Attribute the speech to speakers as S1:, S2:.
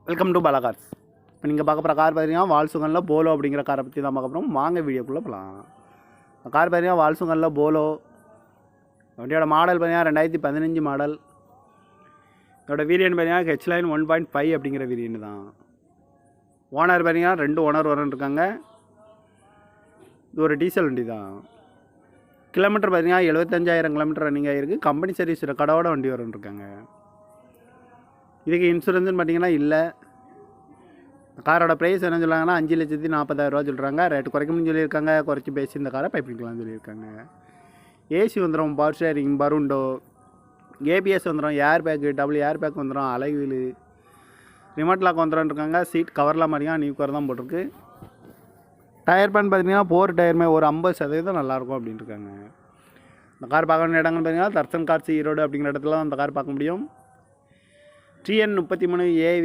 S1: Welcome to Bala cars. இப்போ நீங்கள் பார்க்க போகிற கார் பார்த்தீங்கன்னா வால்சுகனில் போலோ அப்படிங்கிற காரை பற்றி தான் பார்க்க போகிறோம். வாங்க வீடியோக்குள்ளே போகலாம். கார் பார்த்தீங்கன்னா வால்சுகனில் போலோ. வண்டியோட மாடல் பார்த்தீங்கன்னா 2015 மாடல். இதோட வேரியன்ட் பார்த்தீங்கன்னா ஹெச்லைன் 1.5 அப்படிங்கிற வேரியன்ட் தான். ஓனர் பார்த்தீங்கன்னா 2 ஓனர் இருக்காங்க. இது ஒரு டீசல் வண்டி தான். கிலோமீட்டர் பார்த்தீங்கன்னா 75,000 கிலோமீட்டர் ரன்னிங் ஆகிருக்கு. கம்பெனி சர்வீஸ் ரெக்கார்டோட வண்டி இருக்காங்க. இதுக்கு இன்சூரன்ஸ்னு பார்த்தீங்கன்னா இல்லை. காரோட ப்ரைஸ் என்ன சொல்கிறாங்கன்னா 5,40,000 சொல்கிறாங்க. ரேட்டு குறைக்கணும்னு சொல்லியிருக்காங்க. குறைச்சி பேசி இந்த காரை பைப்பிங்கலாம்னு சொல்லியிருக்காங்க. ஏசி வந்துடும், பவர் ஷேரிங், பருண்டோ, ஏபிஎஸ் வந்துடும், air bag, double air bag வந்துடும், அலைவீல், ரிமோட் லாக் வந்துடும் இருக்காங்க. சீட் கவர்லாம் மாதிரியா நியூ கவர் தான் போட்டிருக்கு. டயர் பேன் பார்த்தீங்கன்னா 4 டயருமே ஒரு 50% நல்லாயிருக்கும் அப்படின்னு இருக்காங்க. இந்த கார் பார்க்க வேண்டிய இடங்கள்னு பார்த்தீங்கன்னா தர்சன் கார்ஸ் ஈரோடு அப்படிங்கிற இடத்துல தான் அந்த கார் பார்க்க முடியும். TN 33A